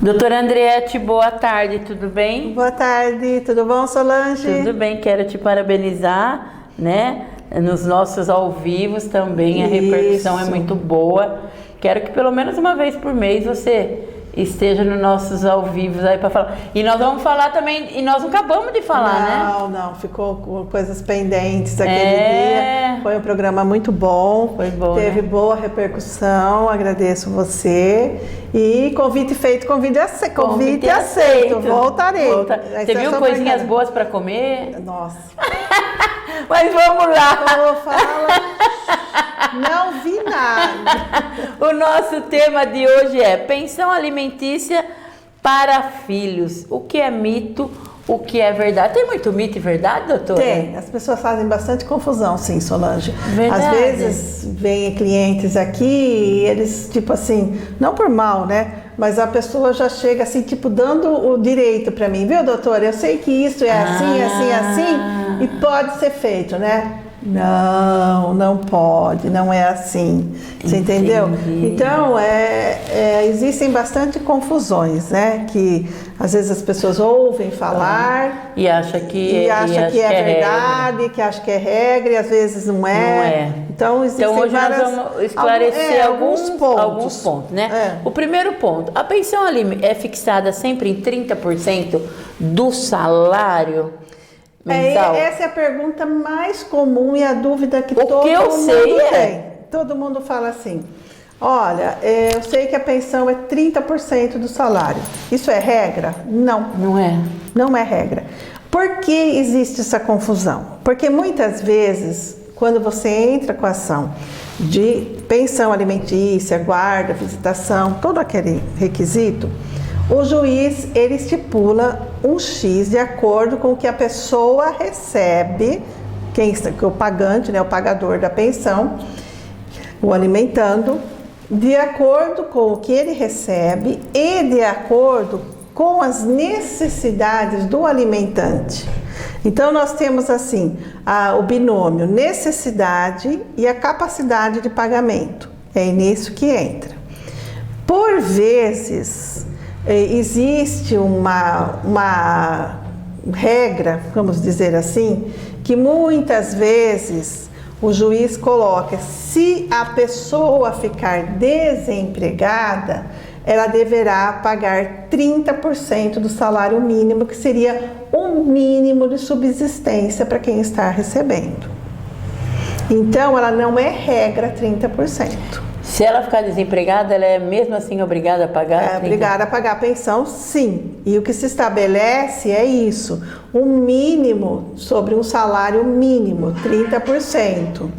Doutora Andriete, boa tarde, tudo bem? Boa tarde, tudo bom, Solange? Tudo bem, quero te parabenizar, né? Nos nossos ao vivos também, a repercussão é muito boa. Quero que pelo menos uma vez por mês você esteja nos nossos ao vivos aí para falar. E nós vamos falar também, e nós não acabamos de falar, né? Não, ficou com coisas pendentes aquele dia. Foi um programa muito bom. Foi bom, teve né? boa repercussão, agradeço você. E convite feito, convite aceito. Voltarei. Você viu coisinhas boas para comer? Nossa. Mas vamos lá. Não vi nada. O nosso tema de hoje é pensão alimentícia para filhos. O que é mito, o que é verdade? Tem muito mito e verdade, doutora? Tem. As pessoas fazem bastante confusão, sim, Solange. Verdade. Às vezes vêm clientes aqui e eles, tipo assim, não por mal, né? Mas a pessoa já chega assim, tipo, dando o direito para mim. Viu, doutora? Eu sei que isso é assim, e pode ser feito, né? Não pode, não é assim. Você entendeu? Então, existem bastante confusões, né? Que às vezes as pessoas ouvem falar e acham que é verdade, que acham que é regra, e às vezes não é. Então, existem hoje nós vamos esclarecer alguns pontos, né? O primeiro ponto, a pensão é fixada sempre em 30% do salário mensal? Essa é a pergunta mais comum e a dúvida que todo mundo tem. Todo mundo fala assim, olha, eu sei que a pensão é 30% do salário. Isso é regra? Não. Não é. Não é regra. Por que existe essa confusão? Porque muitas vezes, quando você entra com a ação de pensão alimentícia, guarda, visitação, todo aquele requisito, o juiz, ele estipula um X de acordo com o que a pessoa recebe, o pagante, né, o pagador da pensão, o alimentando, de acordo com o que ele recebe e de acordo com as necessidades do alimentante. Então, nós temos assim, o binômio necessidade e a capacidade de pagamento. É nisso que entra. Por vezes, existe uma regra, vamos dizer assim, que muitas vezes o juiz coloca, se a pessoa ficar desempregada, ela deverá pagar 30% do salário mínimo, que seria o mínimo de subsistência para quem está recebendo. Então, ela não é regra 30%. Se ela ficar desempregada, ela é mesmo assim obrigada a pagar? É obrigada a pagar a pensão, sim. E o que se estabelece é isso, um mínimo sobre um salário mínimo, 30%.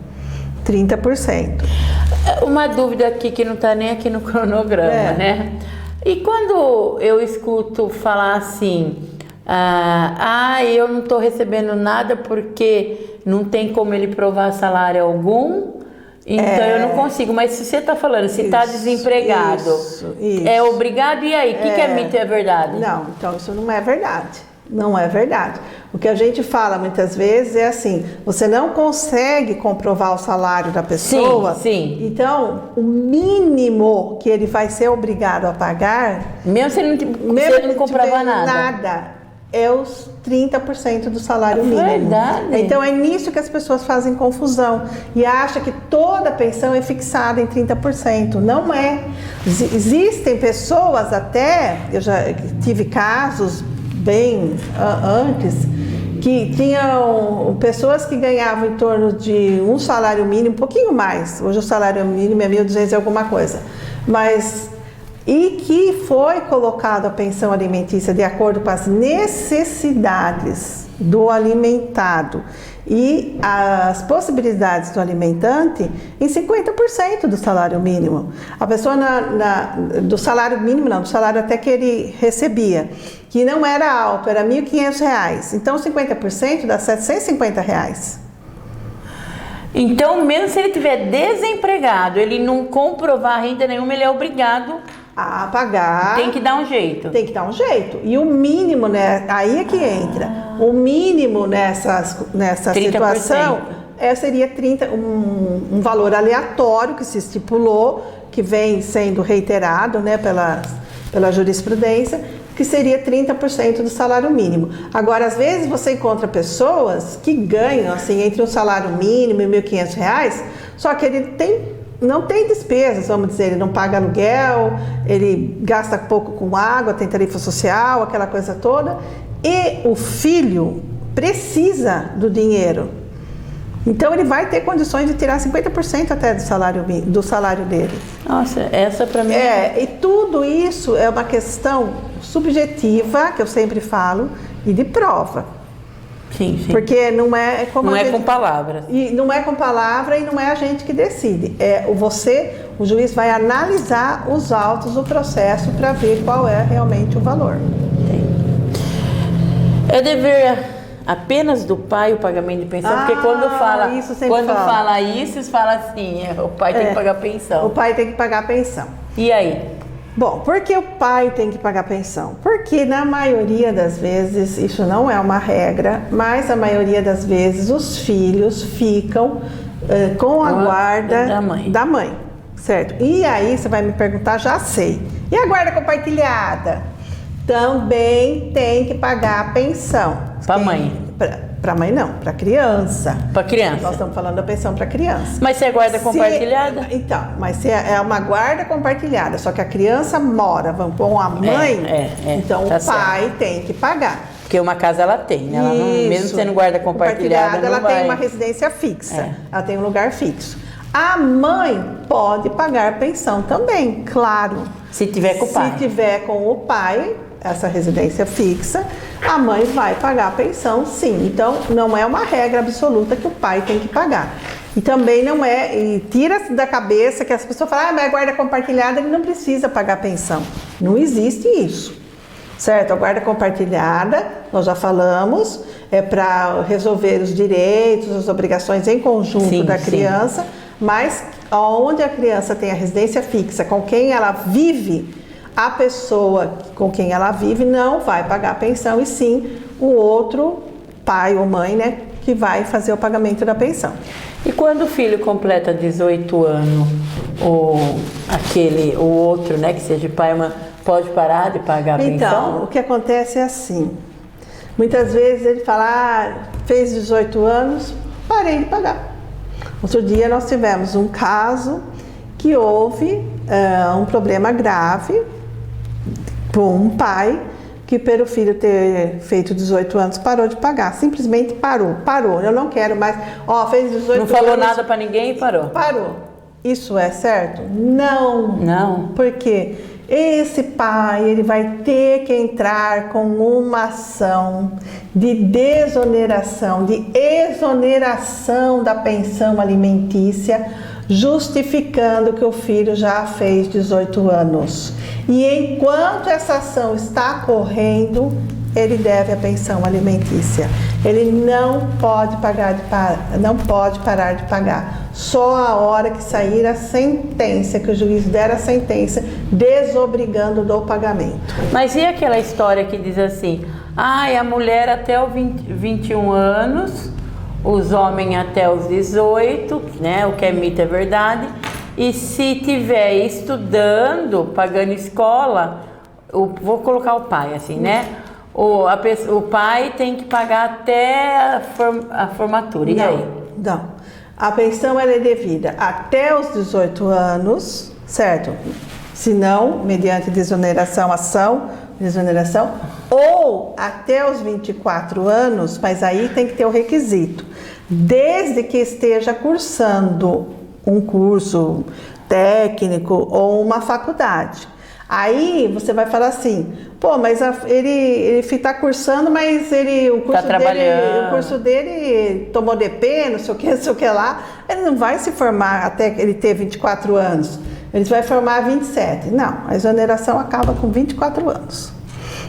30%. Uma dúvida aqui que não está nem aqui no cronograma, né? E quando eu escuto falar assim, eu não estou recebendo nada porque não tem como ele provar salário algum, então eu não consigo. Mas se você está falando, se está desempregado, isso. é obrigado, e aí? O que é mito e é verdade? Não, então isso não é verdade. Não é verdade. O que a gente fala muitas vezes é assim, você não consegue comprovar o salário da pessoa, sim. Então o mínimo que ele vai ser obrigado a pagar, mesmo se ele não comprovar nada, é os 30% do salário mínimo. Verdade. Então é nisso que as pessoas fazem confusão e acham que toda a pensão é fixada em 30%. Não é. Existem pessoas até, eu já tive casos bem antes, que tinham pessoas que ganhavam em torno de um salário mínimo, um pouquinho mais, hoje o salário mínimo é 1.200 e alguma coisa, e que foi colocado a pensão alimentícia de acordo com as necessidades do alimentado e as possibilidades do alimentante em 50% do salário mínimo. A pessoa do salário mínimo, não, do salário até que ele recebia, que não era alto, era R$ 1.500. Então, 50% dá R$ 750. Então, mesmo se ele estiver desempregado, ele não comprovar renda nenhuma, ele é obrigado a pagar. Tem que dar um jeito. Tem que dar um jeito. E o mínimo, né? Aí é que entra. O mínimo nessa situação seria um valor aleatório que se estipulou, que vem sendo reiterado, né, pela jurisprudência, que seria 30% do salário mínimo. Agora, às vezes você encontra pessoas que ganham assim entre um salário mínimo e R$1.500, só que ele não tem despesas, vamos dizer, ele não paga aluguel, ele gasta pouco com água, tem tarifa social, aquela coisa toda, e o filho precisa do dinheiro. Então ele vai ter condições de tirar 50% até do salário dele. Nossa, essa para mim... E tudo isso é uma questão subjetiva, que eu sempre falo, e de prova. Sim, sim. Porque não é como não é com palavras. E não é com palavra e não é a gente que decide. O juiz vai analisar os autos do processo para ver qual é realmente o valor. É dever apenas do pai o pagamento de pensão? Porque quando fala isso, fala assim, o pai tem que pagar pensão. O pai tem que pagar pensão. E aí? Bom, por que o pai tem que pagar pensão? Porque na maioria das vezes, isso não é uma regra, mas a maioria das vezes os filhos ficam com a guarda da mãe, certo? E aí você vai me perguntar, já sei. E a guarda compartilhada? Também tem que pagar a pensão. Para a mãe? Para a mãe não, para a criança. Para a criança. Nós estamos falando da pensão para a criança. Mas se é guarda compartilhada? Então, mas se é uma guarda compartilhada, só que a criança mora, vamos com a mãe, então tá o pai certo. Tem que pagar. Porque uma casa ela tem, né? Ela não, mesmo sendo guarda compartilhada, ela tem uma residência fixa, ela tem um lugar fixo. A mãe pode pagar pensão também, claro. Se tiver com o pai. Se tiver com o pai, essa residência fixa, a mãe vai pagar a pensão, sim. Então, não é uma regra absoluta que o pai tem que pagar. E também não é, e tira da cabeça que as pessoas falam, mas a guarda compartilhada, ele não precisa pagar pensão. Não existe isso, certo? A guarda compartilhada, nós já falamos, é para resolver os direitos, as obrigações em conjunto da criança, mas onde a criança tem a residência fixa, com quem ela vive, a pessoa com quem ela vive não vai pagar a pensão, e sim o outro pai ou mãe, né, que vai fazer o pagamento da pensão. E quando o filho completa 18 anos, o outro, né, que seja pai ou mãe, pode parar de pagar a pensão? Então, o que acontece é assim, muitas vezes ele fala, fez 18 anos, parei de pagar. Outro dia nós tivemos um caso que houve um problema grave com um pai que, pelo filho ter feito 18 anos, parou de pagar. Simplesmente parou. Eu não quero mais. Fez 18 anos. Não falou nada para ninguém e parou. Parou. Isso é certo? Não. Porque esse pai, ele vai ter que entrar com uma ação de desoneração, de exoneração da pensão alimentícia, justificando que o filho já fez 18 anos. E enquanto essa ação está correndo, ele deve a pensão alimentícia. Ele não pode parar de pagar. Só a hora que sair a sentença, que o juiz der a sentença, desobrigando do pagamento. Mas e aquela história que diz assim, a mulher até os 21 anos, os homens até os 18, né? O que é mito é verdade. E se tiver estudando, pagando escola, vou colocar o pai assim, né? O pai tem que pagar até a formatura. E aí? Não. A pensão ela é devida até os 18 anos, certo? Se não, mediante desoneração, ou até os 24 anos, mas aí tem que ter o requisito. Desde que esteja cursando um curso técnico ou uma faculdade. Aí você vai falar assim, mas ele está cursando, mas o curso dele tomou DP, não sei o que lá. Ele não vai se formar até ele ter 24 anos. Ele vai formar a 27. Não, a exoneração acaba com 24 anos.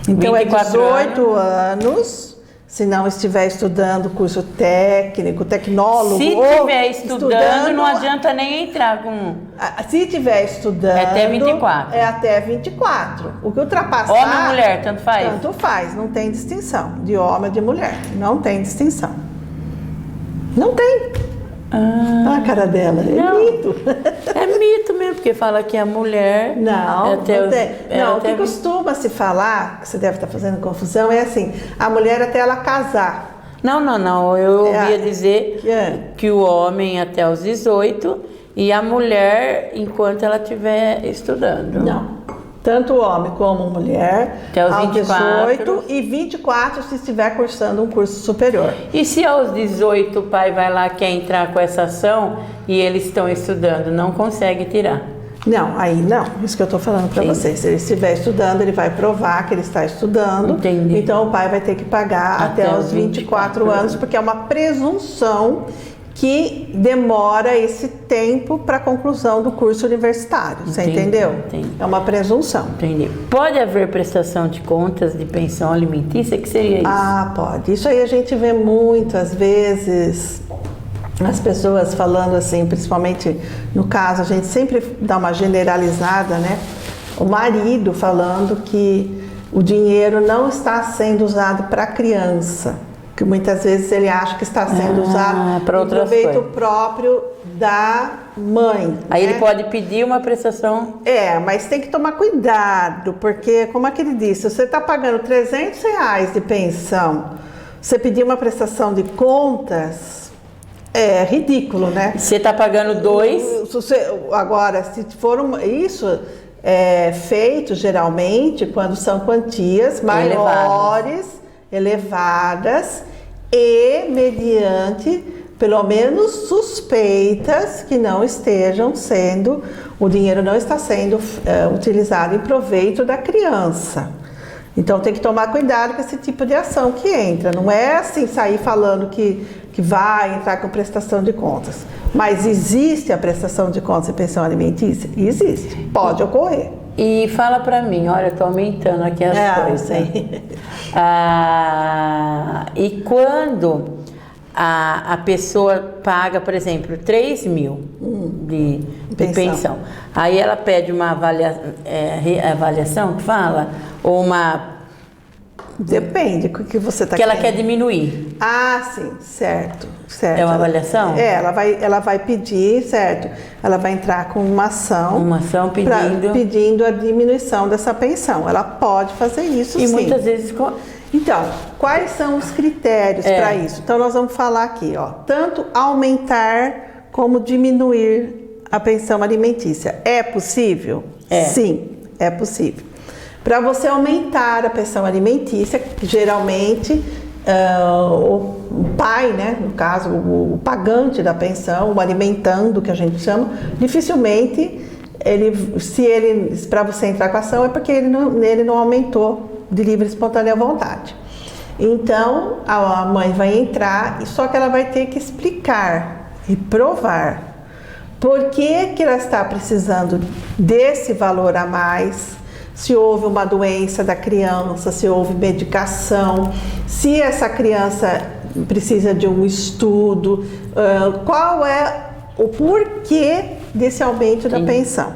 Então é 18 anos. Se não estiver estudando curso técnico, tecnólogo. Se estiver estudando, não adianta nem entrar com. Se estiver estudando. É até 24. É até 24. O que ultrapassar. Homem ou mulher, tanto faz? Tanto faz, não tem distinção. De homem ou de mulher. Não tem distinção. Não tem. Ah, a cara dela, Não. é mito. É mito mesmo, porque fala que a mulher... Não, até não tem. Não, o que até- costuma se falar, que você deve estar fazendo confusão, é assim, a mulher até ela casar. Não, eu ouvia dizer É. que o homem até os 18 e a mulher enquanto ela estiver estudando. Não. Tanto o homem como a mulher, Até os aos 24. 18 e 24 se estiver cursando um curso superior. E se aos 18 o pai vai lá, quer entrar com essa ação e eles estão estudando, não consegue tirar? Não, aí não, isso que eu estou falando para Sim. vocês. Se ele estiver estudando, ele vai provar que ele está estudando. Entendi. Então o pai vai ter que pagar até os 24 anos, porque é uma presunção que demora esse tempo para a conclusão do curso universitário. Você Entendi, entendeu? entendi. É uma presunção. Entendi. Pode haver prestação de contas de pensão alimentícia? Que seria isso? Ah, pode. Isso aí a gente vê muitas vezes as pessoas falando assim, principalmente no caso, a gente sempre dá uma generalizada, né? O marido falando que o dinheiro não está sendo usado para a criança, que muitas vezes ele acha que está sendo usado para em outras proveito coisas. próprio da mãe. Aí né? ele pode pedir uma prestação. É, mas tem que tomar cuidado, porque, como é que ele disse, se você está pagando R$300 de pensão, você pedir uma prestação de contas, é ridículo, né? Você está pagando 2, Agora, se for isso é feito geralmente quando são quantias maiores, elevadas e mediante pelo menos suspeitas que não estejam sendo, o dinheiro não está sendo utilizado em proveito da criança. Então tem que tomar cuidado com esse tipo de ação que entra. Não é assim sair falando que vai entrar com prestação de contas. Mas existe a prestação de contas e pensão alimentícia? Existe. Pode ocorrer. e fala pra mim, olha, eu tô aumentando aqui as coisas. Sim. E quando a pessoa paga, por exemplo, 3 mil de pensão, aí ela pede uma avaliação que fala, ou uma... Depende do que você está que ela quer diminuir. Ah, sim, certo. É uma avaliação? Ela vai pedir, certo? Ela vai entrar com uma ação. Uma ação pedindo a diminuição dessa pensão. Ela pode fazer isso, sim. E muitas vezes... Então, quais são os critérios para isso? Então, nós vamos falar aqui, ó. Tanto aumentar como diminuir a pensão alimentícia. É possível? Sim, é possível. Para você aumentar a pensão alimentícia, geralmente o pai, né, no caso, o pagante da pensão, o alimentando, que a gente chama, dificilmente, para você entrar com a ação, é porque ele não aumentou de livre e espontânea vontade. Então, a mãe vai entrar, só que ela vai ter que explicar e provar por que ela está precisando desse valor a mais, se houve uma doença da criança, se houve medicação, se essa criança precisa de um estudo, qual é o porquê desse aumento da pensão.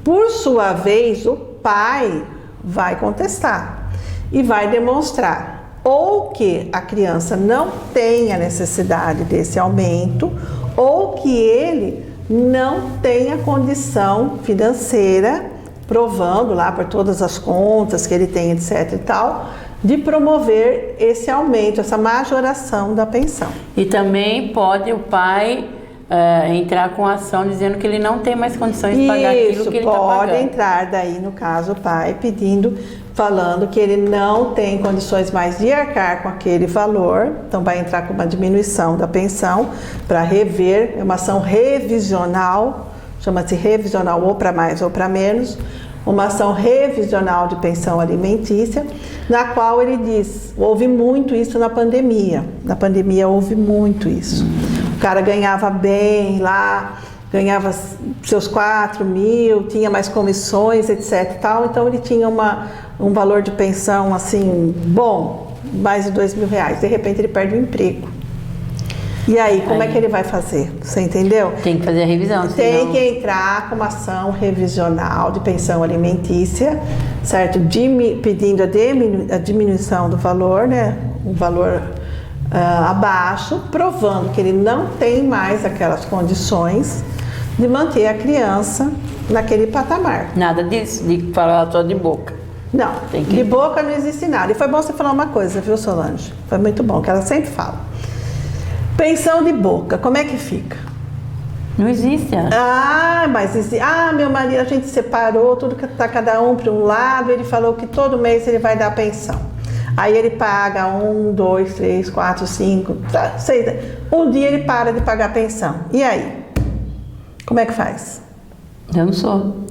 Por sua vez, o pai vai contestar e vai demonstrar ou que a criança não tem a necessidade desse aumento ou que ele não tem a condição financeira, provando lá por todas as contas que ele tem, etc e tal, de promover esse aumento, essa majoração da pensão. E também pode o pai entrar com ação dizendo que ele não tem mais condições de pagar aquilo que ele está pagando. Pode entrar daí, no caso, o pai falando que ele não tem condições mais de arcar com aquele valor, então vai entrar com uma diminuição da pensão para rever, é uma ação revisional, chama-se revisional ou para mais ou para menos, uma ação revisional de pensão alimentícia, na qual ele diz, houve muito isso na pandemia houve muito isso. O cara ganhava bem lá, ganhava seus 4 mil, tinha mais comissões, etc e tal, então ele tinha um valor de pensão assim, bom, mais de R$2.000, de repente ele perde o emprego. E aí, como é que ele vai fazer? Você entendeu? Tem que fazer a revisão. Tem que entrar com uma ação revisional de pensão alimentícia, certo? Pedindo a diminuição do valor, né? O valor abaixo, provando que ele não tem mais aquelas condições de manter a criança naquele patamar. Nada disso, de falar só de boca. Não, de boca não existe nada. E foi bom você falar uma coisa, viu, Solange? Foi muito bom, que ela sempre fala. Pensão de boca, como é que fica? Não existe. Meu marido, a gente separou, tudo que tá cada um para um lado, ele falou que todo mês ele vai dar pensão. Aí ele paga 1, 2, 3, 4, 5, 6. Um dia ele para de pagar a pensão. E aí? Como é que faz?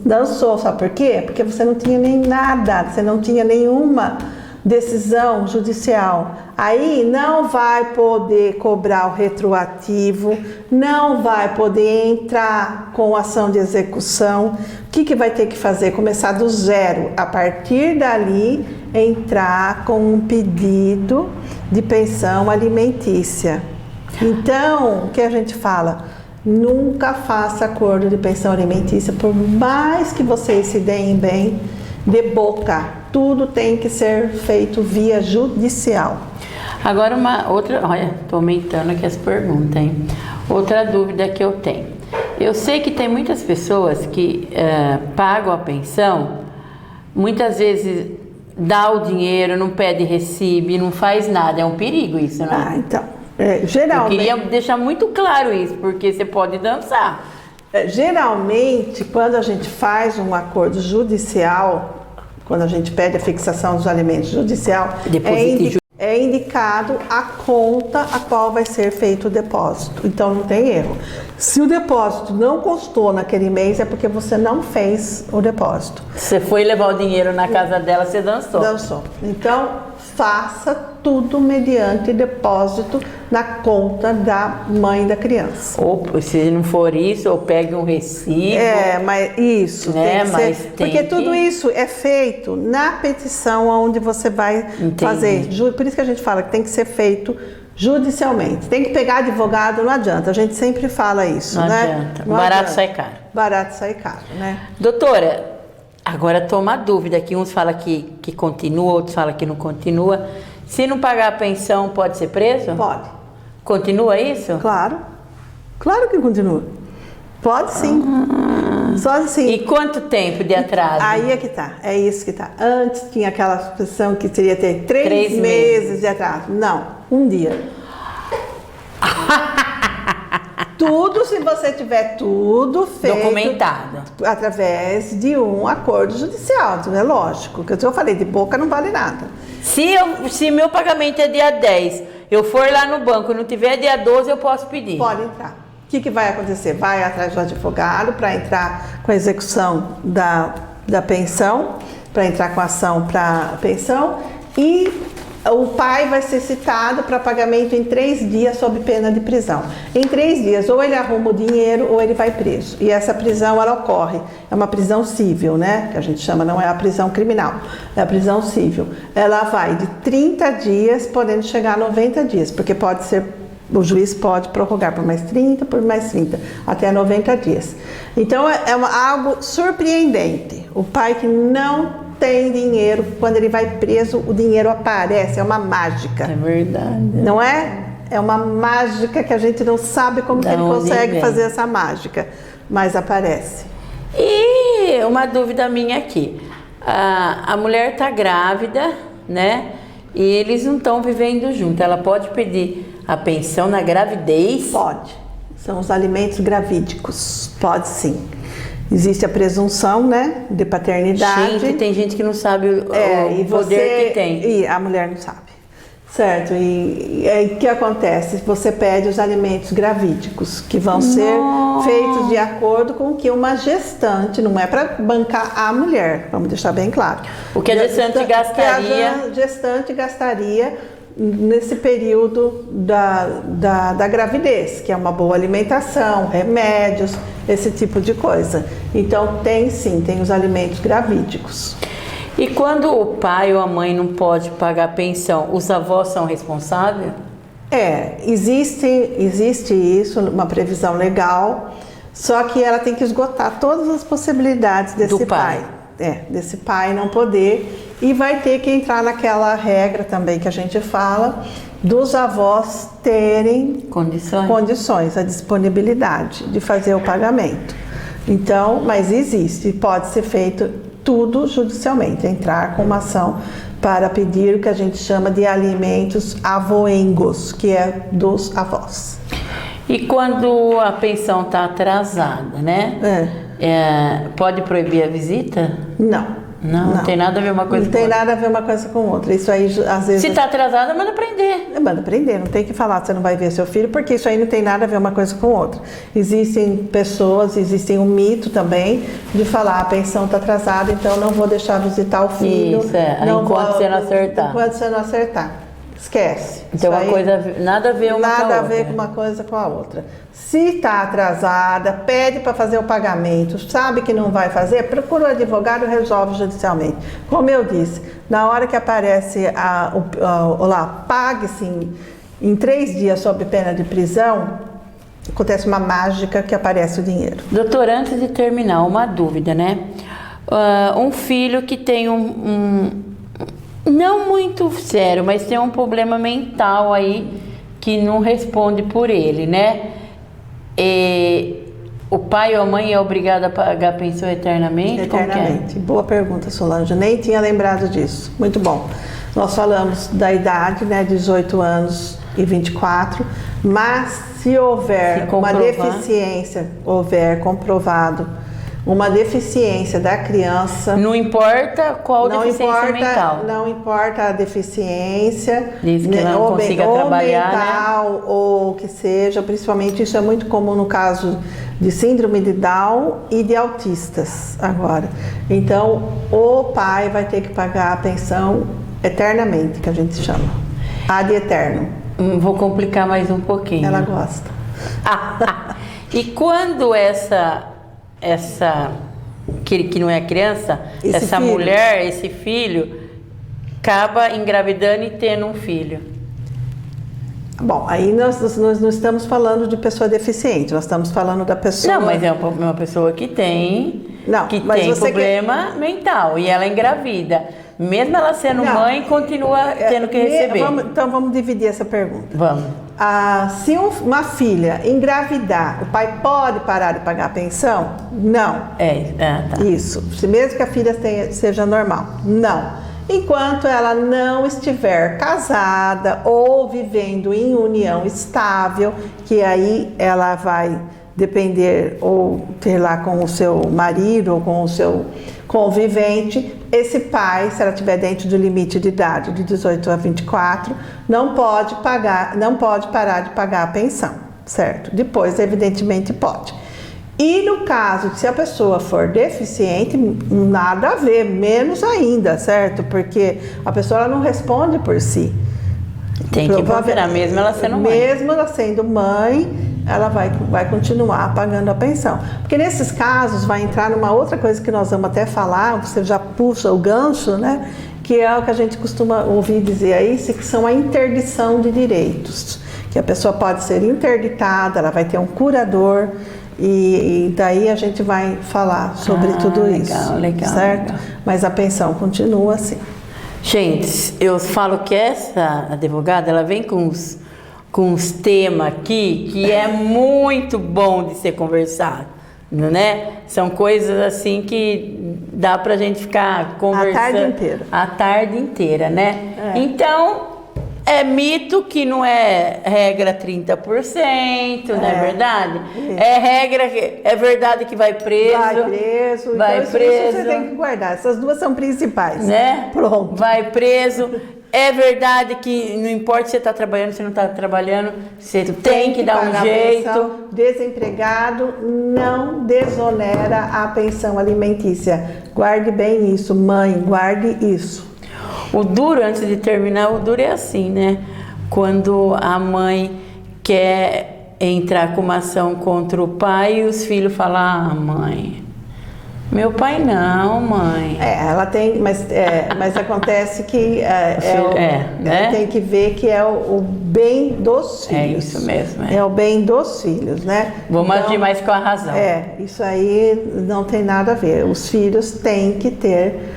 Dançou, sabe por quê? Porque você não tinha nem nada, você não tinha nenhuma decisão judicial. Aí não vai poder cobrar o retroativo, não vai poder entrar com ação de execução. O que vai ter que fazer? Começar do zero. A partir dali, entrar com um pedido de pensão alimentícia. Então, o que a gente fala? Nunca faça acordo de pensão alimentícia, por mais que vocês se deem bem, de boca. Tudo tem que ser feito via judicial. Agora olha, tô aumentando aqui as perguntas, hein? Outra dúvida que eu tenho. Eu sei que tem muitas pessoas que pagam a pensão, muitas vezes dá o dinheiro, não pede recibo, não faz nada. É um perigo isso, né? Então. Geralmente, eu queria deixar muito claro isso, porque você pode dançar. Geralmente, quando a gente faz um acordo judicial, quando a gente pede a fixação dos alimentos judicial, é indicado a conta a qual vai ser feito o depósito. Então não tem erro. Se o depósito não constou naquele mês, é porque você não fez o depósito. Você foi levar o dinheiro na casa dela, você dançou. Dançou. Então, faça tudo mediante depósito na conta da mãe da criança. Ou se não for isso, ou pegue um recibo. Mas isso, né? Tem que ser, porque tudo isso é feito na petição onde você vai fazer. Por isso que a gente fala que tem que ser feito judicialmente. Tem que pegar advogado, não adianta. A gente sempre fala isso, não né? Adianta. Não barato adianta. Sai caro. Barato sai caro, né? Doutora, agora tô uma dúvida aqui. Uns falam que continua, outros falam que não continua. Se não pagar a pensão, pode ser preso? Pode. Continua isso? Claro. Claro que continua. Pode sim. Só assim. E quanto tempo de atraso? Aí é que tá. É isso que tá. Antes tinha aquela expressão que teria ter 3 meses de atraso. Não. Um dia. Tudo, se você tiver tudo feito documentado através de um acordo judicial, é lógico. Que eu falei, de boca não vale nada. Se meu pagamento é dia 10, eu for lá no banco e não tiver dia 12, eu posso pedir? Pode entrar. O que vai acontecer? Vai atrás do advogado para entrar com a execução da pensão, para entrar com a ação para pensão, e o pai vai ser citado para pagamento em 3 dias sob pena de prisão. Em 3 dias, ou ele arruma o dinheiro ou ele vai preso. E essa prisão, ela ocorre, é uma prisão civil, né? Que a gente chama, não é a prisão criminal, é a prisão civil. Ela vai de 30 dias, podendo chegar a 90 dias, porque pode ser, o juiz pode prorrogar por mais 30, por mais 30, até 90 dias. Então, algo surpreendente. O pai que não tem dinheiro, quando ele vai preso, o dinheiro aparece, é uma mágica. É verdade. Não é? É uma mágica que a gente não sabe como que ele consegue fazer essa mágica, mas aparece. E uma dúvida minha aqui, a mulher está grávida, né? E eles não estão vivendo junto, ela pode pedir a pensão na gravidez? Pode, são os alimentos gravídicos, pode sim. Existe a presunção, né, de paternidade. Gente, tem gente que não sabe o poder que tem. E a mulher não sabe, certo? E aí o que acontece? Você pede os alimentos gravídicos, que vão ser feitos de acordo com o que uma gestante, não é para bancar a mulher, vamos deixar bem claro. O que a gestante gastaria. Que a gestante gastaria nesse período da gravidez, que é uma boa alimentação, remédios, esse tipo de coisa. Então tem sim, tem os alimentos gravídicos. E quando o pai ou a mãe não pode pagar a pensão, os avós são responsáveis? Existe isso, uma previsão legal, só que ela tem que esgotar todas as possibilidades desse pai. Desse pai não poder E vai ter que entrar naquela regra também que a gente fala dos avós terem condições, a disponibilidade de fazer o pagamento. Então, mas existe, pode ser feito tudo judicialmente, entrar com uma ação para pedir o que a gente chama de alimentos avoengos, que é dos avós. E quando a pensão está atrasada, né? Pode proibir a visita? Não tem nada a ver uma coisa com outra. Não tem nada a ver uma coisa com outra. Isso aí, às vezes... Se está atrasada, manda prender. Manda prender, não tem que falar que você não vai ver seu filho, porque isso aí não tem nada a ver uma coisa com outra. Existem pessoas, existe um mito também de falar a pensão está atrasada, então não vou deixar visitar o filho. Isso, enquanto você não acertar. Enquanto você não acertar. Esquece. Então uma coisa, nada a ver uma com a outra. Nada a ver com uma coisa com a outra. Se está atrasada, pede para fazer o pagamento, sabe que não vai fazer, procura o advogado e resolve judicialmente. Como eu disse, na hora que aparece pague-se em 3 dias sob pena de prisão, acontece uma mágica que aparece o dinheiro. Doutora, antes de terminar, uma dúvida, né? Um filho que tem não muito sério, mas tem um problema mental aí que não responde por ele, né? O pai ou a mãe é obrigado a pagar a pensão eternamente? Eternamente. Boa pergunta, Solange. Eu nem tinha lembrado disso. Muito bom. Nós falamos da idade, né? 18 anos e 24, mas se houver uma deficiência, comprovado uma deficiência da criança... Não importa qual deficiência mental. Não importa a deficiência, diz que não consiga trabalhar, mental, né? Ou que seja, principalmente isso é muito comum no caso de síndrome de Down e de autistas agora. Então, o pai vai ter que pagar a pensão eternamente, que a gente chama. Ad eterno. Vou complicar mais um pouquinho. Ela gosta. E quando que não é criança, essa filho. Mulher, esse filho, acaba engravidando e tendo um filho? Bom, aí nós não estamos falando de pessoa deficiente, nós estamos falando da pessoa... Não, mas é uma pessoa que tem problema mental e ela engravida. Mesmo ela sendo mãe, continua tendo que receber. Então vamos dividir essa pergunta. Vamos. Se uma filha engravidar, o pai pode parar de pagar a pensão? Não. Tá. Isso. Se mesmo que a filha seja normal. Não. Enquanto ela não estiver casada ou vivendo em união estável, que aí ela vai depender ou ter lá com o seu marido ou com o seu convivente, esse pai, se ela estiver dentro do limite de idade de 18 a 24, não pode parar de pagar a pensão, certo? Depois, evidentemente, pode. E no caso, se a pessoa for deficiente, nada a ver, menos ainda, certo? Porque a pessoa ela não responde por si. Tem que procurar, mesmo ela sendo mãe. Mesmo ela sendo mãe, ela vai continuar pagando a pensão. Porque nesses casos vai entrar numa outra coisa que nós vamos até falar, você já puxa o gancho, né? Que é o que a gente costuma ouvir dizer aí, que são a interdição de direitos. Que a pessoa pode ser interditada, ela vai ter um curador, e daí a gente vai falar sobre tudo isso. Legal, certo? Legal. Mas a pensão continua assim. Gente, eu falo que essa advogada, ela vem com uns temas aqui que é muito bom de ser conversado, né? São coisas assim que dá pra gente ficar conversando a tarde inteira, né? Então, é mito que não é regra 30%, não é verdade? É regra, é verdade que vai preso. Vai preso. Isso você tem que guardar. Essas duas são principais. Né? Pronto. Vai preso. É verdade que não importa se você está trabalhando, se não está trabalhando, você tem que dar um jeito. Desempregado não desonera a pensão alimentícia. Guarde bem isso, mãe, guarde isso. O duro, antes de terminar, o duro é assim, né? Quando a mãe quer entrar com uma ação contra o pai e os filhos falam, mãe, meu pai não, mãe. Ela tem, mas acontece que tem que ver que é o bem dos filhos. É isso mesmo. É o bem dos filhos, né? Vamos agir mais com a razão. Isso aí não tem nada a ver. Os filhos têm que ter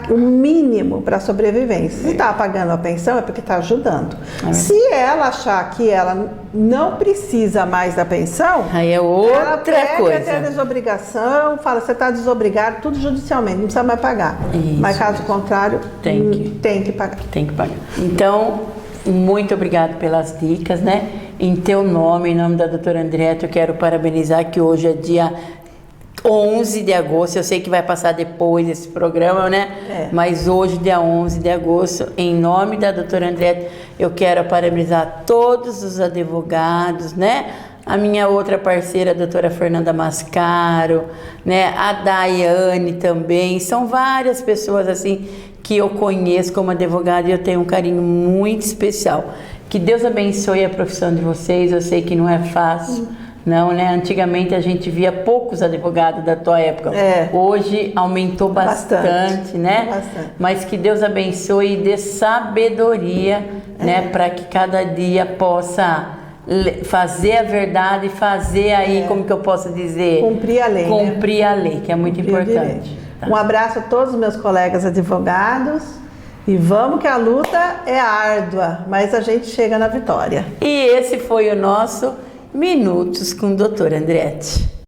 o mínimo para a sobrevivência. Se está pagando a pensão é porque está ajudando. Se ela achar que ela não precisa mais da pensão, aí é outra coisa. Até a desobrigação, fala, você está desobrigado, tudo judicialmente, não precisa mais pagar. Isso, mas caso contrário, tem que pagar. Tem que pagar. Então, muito obrigado pelas dicas, né? Em teu nome, em nome da doutora Andretta, eu quero parabenizar que hoje é dia 11 de agosto, eu sei que vai passar depois esse programa, né? Mas hoje, dia 11 de agosto, em nome da doutora Andretta, eu quero parabenizar todos os advogados, né? A minha outra parceira, a doutora Fernanda Mascaro, né? A Daiane também, são várias pessoas assim que eu conheço como advogada e eu tenho um carinho muito especial. Que Deus abençoe a profissão de vocês, eu sei que não é fácil. Não, né? Antigamente a gente via poucos advogados da tua época. Hoje aumentou bastante, né? Bastante. Mas que Deus abençoe e dê sabedoria, né? Para que cada dia possa fazer a verdade e fazer aí, como que eu posso dizer? Cumprir a lei. Cumprir a lei, que é muito importante. Tá. Um abraço a todos os meus colegas advogados. E vamos que a luta é árdua, mas a gente chega na vitória. E esse foi o nosso Minutos com Doutora Andretta.